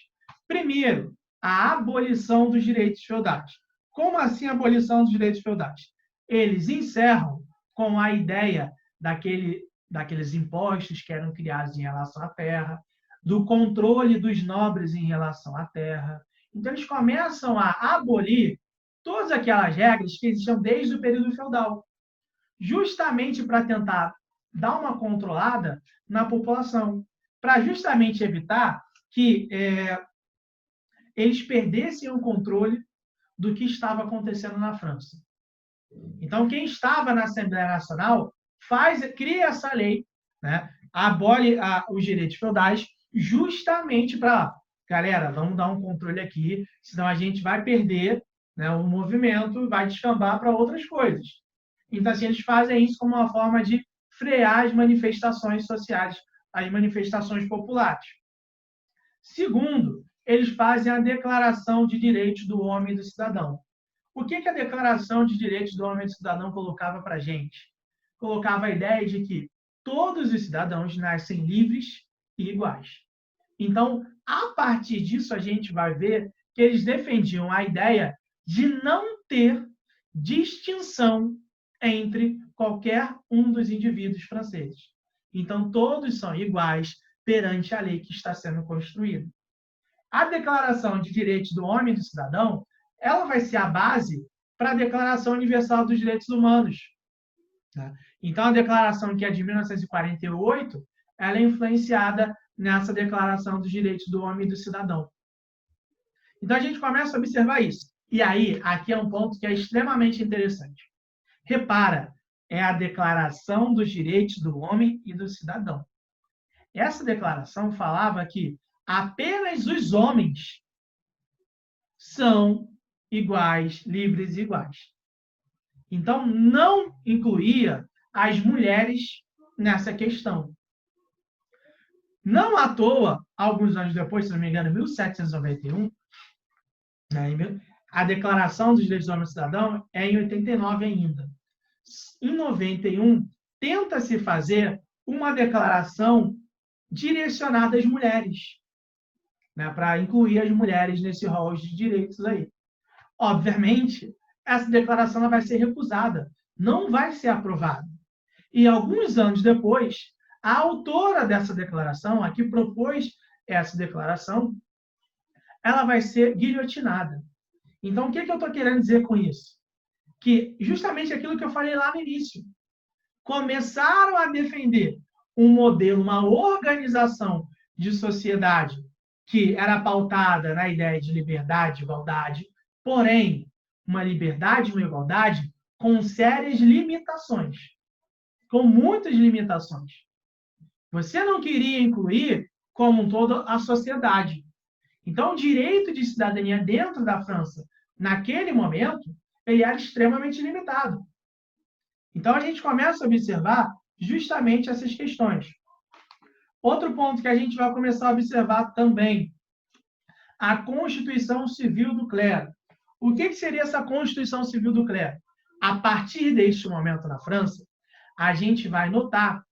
Primeiro, a abolição dos direitos feudais. Como assim a abolição dos direitos feudais? Eles encerram com a ideia daqueles impostos que eram criados em relação à terra, do controle dos nobres em relação à terra. Então, eles começam a abolir todas aquelas regras que existiam desde o período feudal, justamente para tentar dar uma controlada na população, para justamente evitar que eles perdessem o controle do que estava acontecendo na França. Então, quem estava na Assembleia Nacional cria essa lei, né, abole os direitos feudais, justamente para, galera, vamos dar um controle aqui, senão a gente vai perder, né, o movimento, vai descambar para outras coisas. Então, assim, eles fazem isso como uma forma de frear as manifestações sociais, as manifestações populares. Segundo, eles fazem a Declaração de Direitos do Homem e do Cidadão. O que a Declaração de Direitos do Homem e do Cidadão colocava para a gente? Colocava a ideia de que todos os cidadãos nascem livres e iguais. Então, a partir disso, a gente vai ver que eles defendiam a ideia de não ter distinção entre qualquer um dos indivíduos franceses. Então, todos são iguais perante a lei que está sendo construída. A Declaração de Direitos do Homem e do Cidadão, ela vai ser a base para a Declaração Universal dos Direitos Humanos. Então, a declaração que é de 1948, ela é influenciada nessa Declaração dos Direitos do Homem e do Cidadão. Então, a gente começa a observar isso. E aí, aqui é um ponto que é extremamente interessante. Repara, é a Declaração dos Direitos do Homem e do Cidadão. Essa declaração falava que apenas os homens são iguais, livres e iguais. Então, não incluía as mulheres nessa questão. Não à toa, alguns anos depois, se não me engano, em 1791, a Declaração dos Direitos do Homem e do Cidadão é em 89 ainda. Em 91, tenta-se fazer uma declaração direcionada às mulheres, né, para incluir as mulheres nesse rol de direitos aí. Obviamente, essa declaração vai ser recusada, não vai ser aprovada. E alguns anos depois, a autora dessa declaração, a que propôs essa declaração, ela vai ser guilhotinada. Então, o que eu estou querendo dizer com isso? Que justamente aquilo que eu falei lá no início. Começaram a defender um modelo, uma organização de sociedade que era pautada na ideia de liberdade e igualdade, porém, uma liberdade e uma igualdade com sérias limitações, com muitas limitações. Você não queria incluir, como um todo, a sociedade. Então, o direito de cidadania dentro da França, naquele momento, ele era extremamente limitado. Então, a gente começa a observar justamente essas questões. Outro ponto que a gente vai começar a observar também, a Constituição Civil do Clero. O que seria essa Constituição Civil do Clero? A partir deste momento na França, a gente vai notar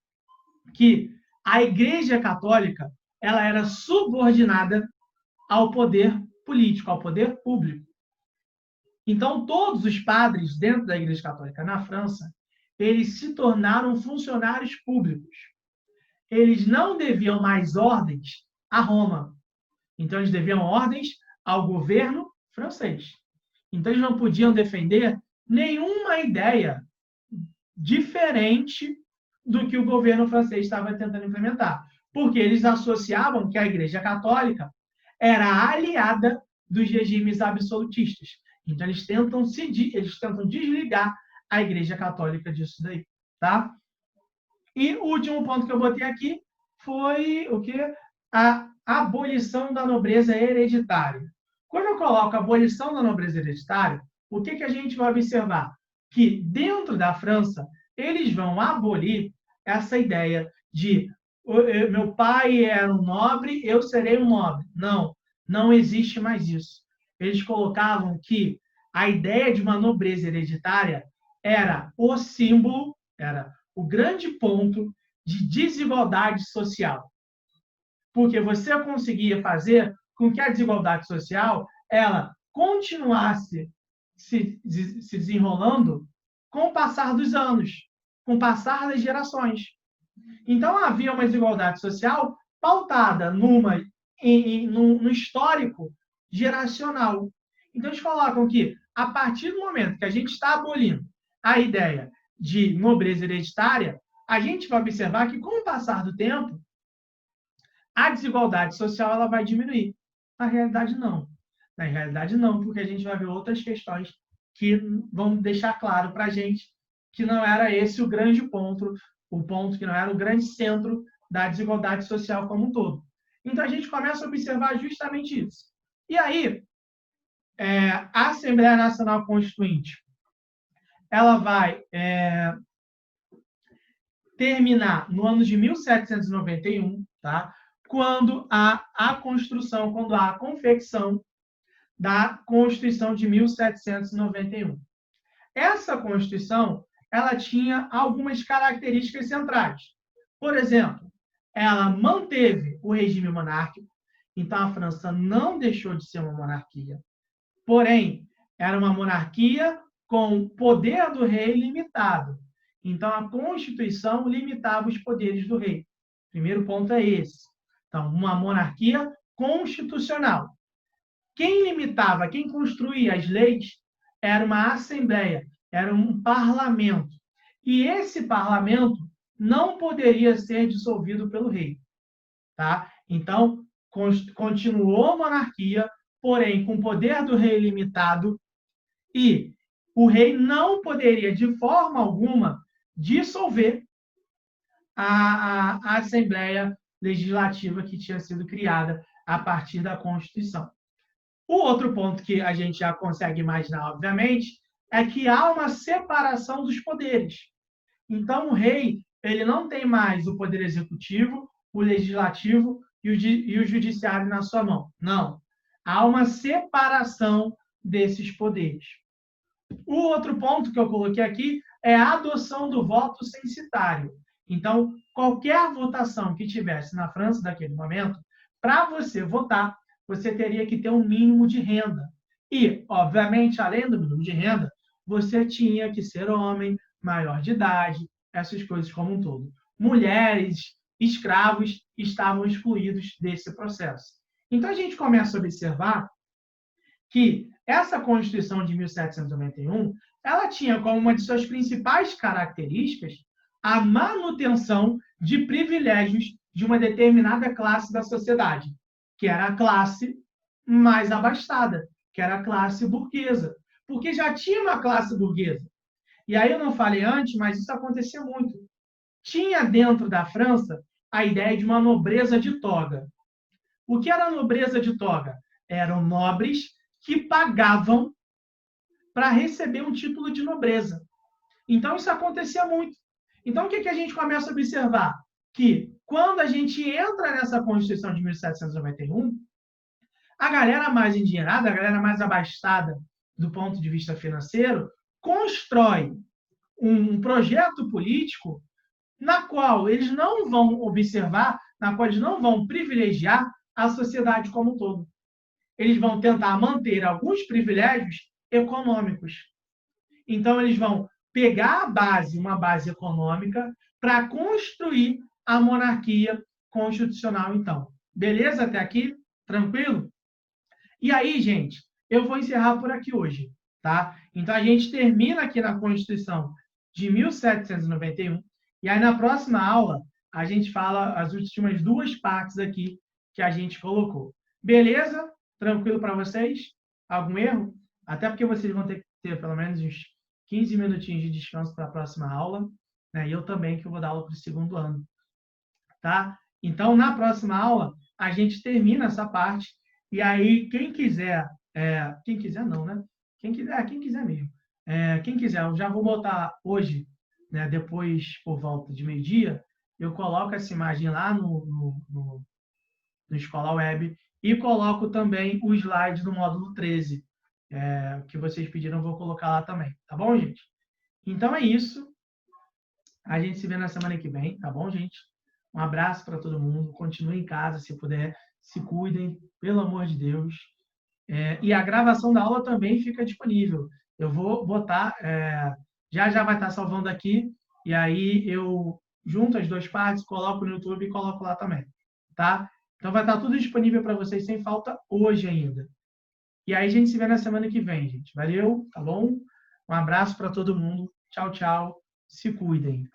que a Igreja Católica ela era subordinada ao poder político, ao poder público. Então, todos os padres dentro da Igreja Católica na França, eles se tornaram funcionários públicos. Eles não deviam mais ordens a Roma. Então, eles deviam ordens ao governo francês. Então, eles não podiam defender nenhuma ideia diferente do que o governo francês estava tentando implementar. Porque eles associavam que a Igreja Católica era aliada dos regimes absolutistas. Então, eles tentam desligar a Igreja Católica disso daí, tá? E o último ponto que eu botei aqui foi o quê? A abolição da nobreza hereditária. Quando eu coloco a abolição da nobreza hereditária, o que a gente vai observar? Que dentro da França, eles vão abolir essa ideia de meu pai era um nobre, eu serei um nobre. Não, não existe mais isso. Eles colocavam que a ideia de uma nobreza hereditária era o símbolo, era o grande ponto de desigualdade social. Porque você conseguia fazer com que a desigualdade social ela continuasse se desenrolando com o passar dos anos, com o passar das gerações. Então, havia uma desigualdade social pautada no histórico geracional. Então, eles colocam que, a partir do momento que a gente está abolindo a ideia de nobreza hereditária, a gente vai observar que, com o passar do tempo, a desigualdade social ela vai diminuir. Na realidade, não. Na realidade, não, porque a gente vai ver outras questões que vão deixar claro para a gente que não era esse o grande ponto, o ponto que não era o grande centro da desigualdade social como um todo. Então, a gente começa a observar justamente isso. E aí, a Assembleia Nacional Constituinte, ela vai terminar no ano de 1791, tá? Quando há a construção, quando há a confecção da Constituição de 1791. Essa Constituição, ela tinha algumas características centrais. Por exemplo, ela manteve o regime monárquico, então a França não deixou de ser uma monarquia. Porém, era uma monarquia com poder do rei limitado. Então, a Constituição limitava os poderes do rei. O primeiro ponto é esse. Então, uma monarquia constitucional. Quem limitava, quem construía as leis era uma assembleia, era um parlamento. E esse parlamento não poderia ser dissolvido pelo rei. Tá? Então, continuou a monarquia, porém com o poder do rei limitado, e o rei não poderia, de forma alguma, dissolver a Assembleia Legislativa que tinha sido criada a partir da Constituição. O outro ponto que a gente já consegue imaginar, obviamente, é que há uma separação dos poderes. Então, o rei ele não tem mais o poder executivo, o legislativo e o judiciário na sua mão. Não. Há uma separação desses poderes. O outro ponto que eu coloquei aqui é a adoção do voto censitário. Então, qualquer votação que tivesse na França naquele momento, para você votar, você teria que ter um mínimo de renda. E, obviamente, além do mínimo de renda, você tinha que ser homem, maior de idade, essas coisas como um todo. Mulheres, escravos estavam excluídos desse processo. Então, a gente começa a observar que essa Constituição de 1791, ela tinha como uma de suas principais características a manutenção de privilégios de uma determinada classe da sociedade, que era a classe mais abastada, que era a classe burguesa, porque já tinha uma classe burguesa. E aí eu não falei antes, mas isso acontecia muito. Tinha dentro da França a ideia de uma nobreza de toga. O que era a nobreza de toga? Eram nobres que pagavam para receber um título de nobreza. Então, isso acontecia muito. Então, o que a gente começa a observar? Que, quando a gente entra nessa Constituição de 1791, a galera mais endinheirada, a galera mais abastada do ponto de vista financeiro, constrói um projeto político na qual eles não vão observar, na qual eles não vão privilegiar a sociedade como um todo. Eles vão tentar manter alguns privilégios econômicos. Então, eles vão pegar a base, uma base econômica, para construir a monarquia constitucional, então. Beleza até aqui? Tranquilo? E aí, gente, eu vou encerrar por aqui hoje, tá? Então, a gente termina aqui na Constituição de 1791, e aí na próxima aula a gente fala as últimas duas partes aqui que a gente colocou. Beleza? Tranquilo para vocês? Algum erro? Até porque vocês vão ter que ter pelo menos uns 15 minutinhos de descanso para a próxima aula, né? E eu também, que eu vou dar aula para o segundo ano, tá? Então, na próxima aula, a gente termina essa parte, e aí, quem quiser não, né? Quem quiser mesmo. Quem quiser, eu já vou botar hoje, né, depois, por volta de meio-dia, eu coloco essa imagem lá no Escola Web e coloco também o slide do módulo 13, que vocês pediram, eu vou colocar lá também. Tá bom, gente? Então é isso. A gente se vê na semana que vem, tá bom, gente? Um abraço para todo mundo. Continue em casa, se puder. Se cuidem, pelo amor de Deus. E a gravação da aula também fica disponível. Eu vou botar, já vai estar salvando aqui, e aí eu junto as duas partes, coloco no YouTube e coloco lá também, tá? Então vai estar tudo disponível para vocês sem falta hoje ainda. E aí a gente se vê na semana que vem, gente. Valeu, tá bom? Um abraço para todo mundo. Tchau, tchau. Se cuidem.